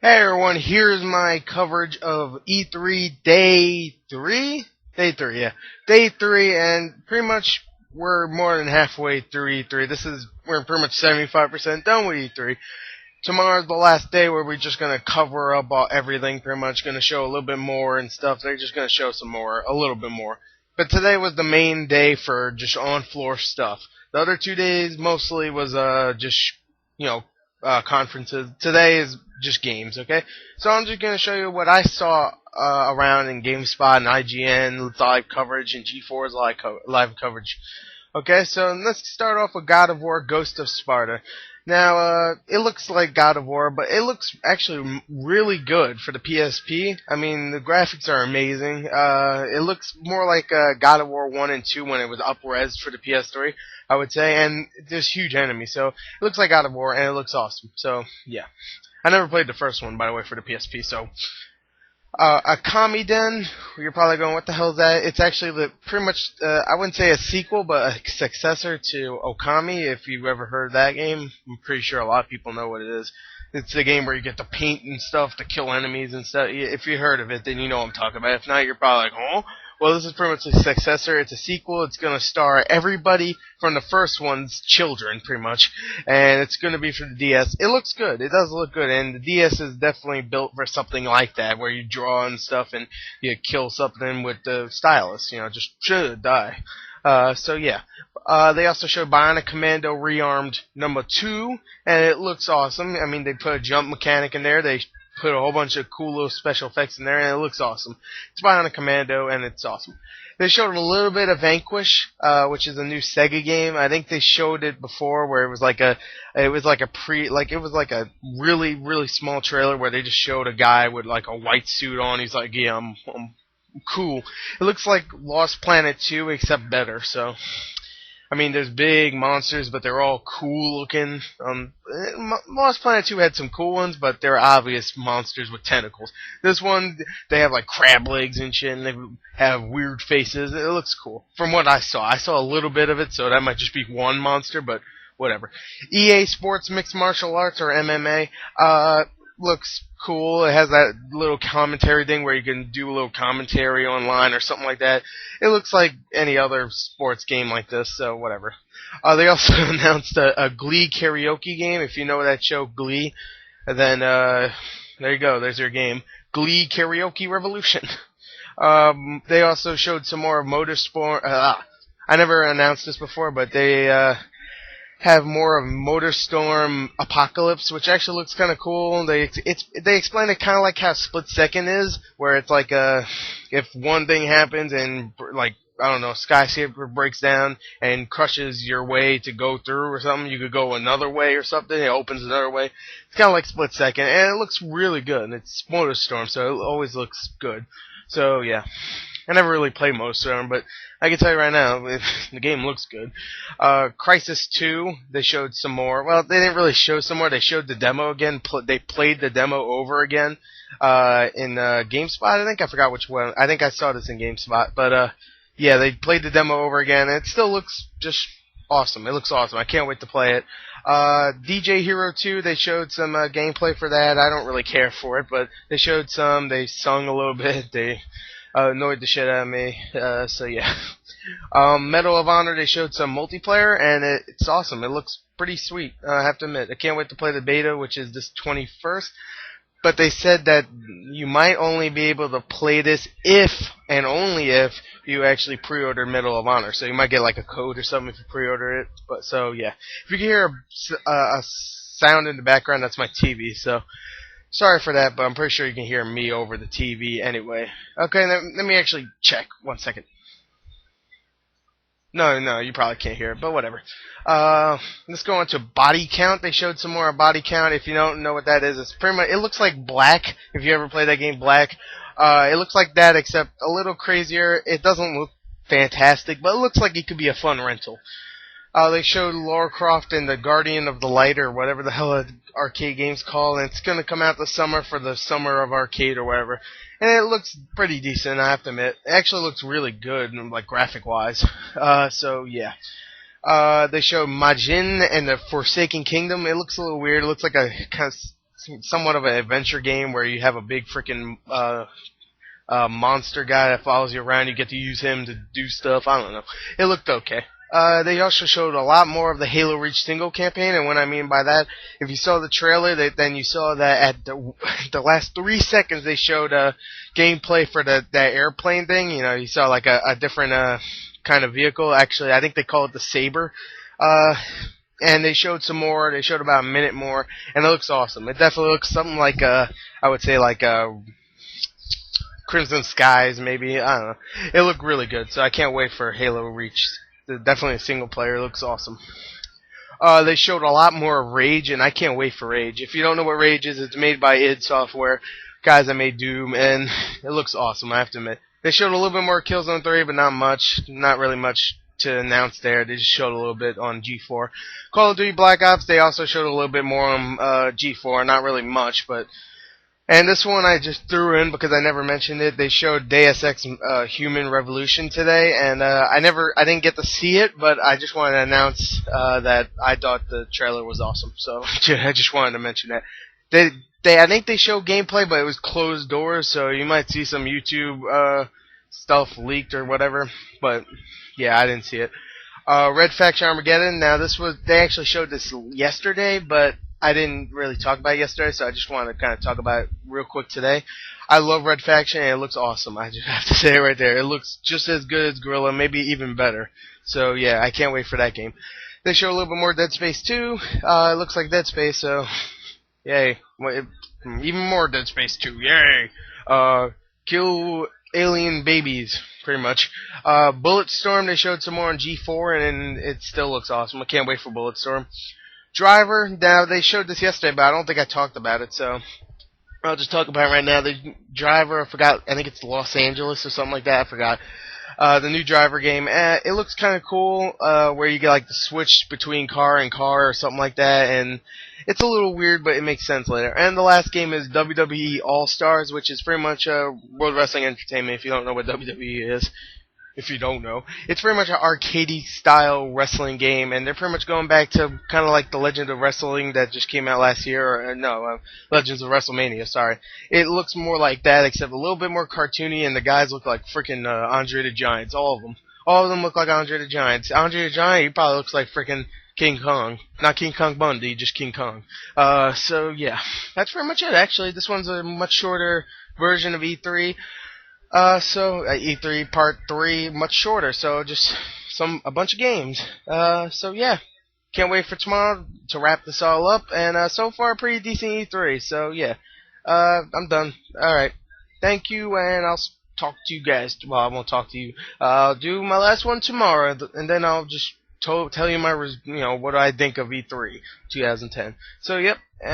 Hey everyone, here's my coverage of E3 Day 3? Day 3, yeah. Day 3, and pretty much we're more than halfway through E3. We're pretty much 75% done with E3. Tomorrow's the last day where we're just gonna cover up everything, pretty much gonna show a little bit more and stuff. They're just gonna show some more, a little bit more. But today was the main day for just on-floor stuff. The other 2 days mostly was just, conferences. Today is just games, okay? So I'm just going to show you what I saw around in GameSpot and IGN live coverage and G4's live coverage. Okay, so let's start off with God of War Ghost of Sparta. Now, it looks like God of War, but it looks actually really good for the PSP. I mean, the graphics are amazing. It looks more like God of War 1 and 2 when it was up-res for the PS3, I would say, and there's huge enemies, so it looks like God of War, and it looks awesome. So, yeah. I never played the first one, by the way, for the PSP, so... Akami Den, you're probably going, what the hell is that? It's actually pretty much, I wouldn't say a sequel, but a successor to Okami, if you've ever heard of that game. I'm pretty sure a lot of people know what it is. It's the game where you get to paint and stuff to kill enemies and stuff. If you heard of it, then you know what I'm talking about. If not, you're probably like, oh? Well, this is pretty much a successor. It's a sequel. It's going to star everybody from the first one's children, pretty much. And it's going to be for the DS. It looks good. It does look good. And the DS is definitely built for something like that, where you draw and stuff and you kill something with the stylus. You know, just die. So, yeah. They also showed Bionic Commando Rearmed number 2, and it looks awesome. I mean, they put a jump mechanic in there. They put a whole bunch of cool little special effects in there, and it looks awesome. It's Bionic Commando, and it's awesome. They showed a little bit of Vanquish, which is a new Sega game. I think they showed it before, where it was like a really, really small trailer where they just showed a guy with like a white suit on. He's like, yeah, I'm cool. It looks like Lost Planet 2, except better, so... I mean, there's big monsters, but they're all cool looking. Lost Planet 2 had some cool ones, but they're obvious monsters with tentacles. This one, they have like crab legs and shit, and they have weird faces. It looks cool. From what I saw a little bit of it, so that might just be one monster, but whatever. EA Sports Mixed Martial Arts, or MMA, looks cool. It has that little commentary thing where you can do a little commentary online or something like that. It looks like any other sports game like this, so whatever. They also announced a Glee karaoke game. If you know that show, Glee, then there you go. There's your game. Glee Karaoke Revolution. They also showed some more of Motorsport. I never announced this before, but they have more of MotorStorm Apocalypse, which actually looks kind of cool. They explain it kind of like how Split Second is, where it's like if one thing happens and like I don't know, skyscraper breaks down and crushes your way to go through or something, you could go another way or something. It opens another way. It's kind of like Split Second, and it looks really good. It's MotorStorm, so it always looks good. So yeah. I never really played MotorStorm, but I can tell you right now, the game looks good. Crysis 2, they showed some more. Well, they didn't really show some more. They showed the demo again. They played the demo over again in GameSpot, I think. I forgot which one. I think I saw this in GameSpot. But, yeah, they played the demo over again, and it still looks just awesome. It looks awesome. I can't wait to play it. DJ Hero 2, they showed some gameplay for that. I don't really care for it, but they showed some. They sung a little bit. They... annoyed the shit out of me, so yeah. Medal of Honor, they showed some multiplayer, and it's awesome. It looks pretty sweet, I have to admit. I can't wait to play the beta, which is this 21st. But they said that you might only be able to play this if, and only if, you actually pre-order Medal of Honor. So you might get like a code or something if you pre-order it. But so, yeah. If you can hear a sound in the background, that's my TV, so... Sorry for that, but I'm pretty sure you can hear me over the TV anyway. Okay, let me actually check. 1 second. No, you probably can't hear it, but whatever. Let's go on to body count. They showed some more body count. If you don't know what that is, it's pretty much, it looks like Black. If you ever played that game, Black. It looks like that, except a little crazier. It doesn't look fantastic, but it looks like it could be a fun rental. They showed Lara Croft and the Guardian of the Light, or whatever the hell arcade game's called, and it's going to come out this summer for the Summer of Arcade or whatever. And it looks pretty decent, I have to admit. It actually looks really good, like graphic-wise. So, yeah. They show Majin and the Forsaken Kingdom. It looks a little weird. It looks like a kind of somewhat of an adventure game where you have a big freaking monster guy that follows you around. You get to use him to do stuff. I don't know. It looked okay. They also showed a lot more of the Halo Reach single campaign, and what I mean by that, if you saw the trailer, then you saw that at the last 3 seconds they showed gameplay for that airplane thing. You know, you saw like a different kind of vehicle. Actually, I think they call it the Saber. And they showed some more. They showed about a minute more, and it looks awesome. It definitely looks something like I would say like Crimson Skies, maybe. I don't know. It looked really good, so I can't wait for Halo Reach. Definitely a single player. It looks awesome. They showed a lot more of Rage, and I can't wait for Rage. If you don't know what Rage is, it's made by id Software, guys that made Doom, and it looks awesome, I have to admit. They showed a little bit more Killzone 3, but not much. Not really much to announce there. They just showed a little bit on G4. Call of Duty Black Ops, they also showed a little bit more on G4. Not really much, but... And this one I just threw in because I never mentioned it. They showed Deus Ex Human Revolution today, and I didn't get to see it, but I just wanted to announce that I thought the trailer was awesome. So I just wanted to mention that. I think they showed gameplay, but it was closed doors, so you might see some YouTube stuff leaked or whatever. But yeah, I didn't see it. Red Faction Armageddon. Now they actually showed this yesterday, but I didn't really talk about it yesterday, so I just wanted to kind of talk about it real quick today. I love Red Faction, and it looks awesome. I just have to say it right there. It looks just as good as Guerrilla, maybe even better. So yeah, I can't wait for that game. They show a little bit more Dead Space 2. It looks like Dead Space, so yay. Even more Dead Space 2, yay. Kill alien babies, pretty much. Bulletstorm, they showed some more on G4, and it still looks awesome. I can't wait for Bulletstorm. Driver, now they showed this yesterday, but I don't think I talked about it, so I'll just talk about it right now. The Driver, I forgot, I think it's Los Angeles or something like that, I forgot. The new Driver game, it looks kind of cool, where you get like the switch between car and car or something like that, and it's a little weird, but it makes sense later. And the last game is WWE All-Stars, which is pretty much World Wrestling Entertainment, if you don't know what WWE is. If you don't know, it's very much an arcadey style wrestling game, and they're pretty much going back to kind of like the Legend of Wrestling that just came out last year, Legends of WrestleMania, sorry. It looks more like that, except a little bit more cartoony, and the guys look like freaking Andre the Giant, all of them. All of them look like Andre the Giant. Andre the Giant, he probably looks like freaking King Kong. Not King Kong Bundy, just King Kong. So yeah, that's pretty much it, actually. This one's a much shorter version of E3. E3 Part 3, much shorter, so just a bunch of games. So yeah, can't wait for tomorrow to wrap this all up, and so far pretty decent E3, so yeah, I'm done. Alright, thank you, and I'll talk to you guys, well, I won't talk to you, I'll do my last one tomorrow, and then I'll just tell you what I think of E3 2010. So yep, and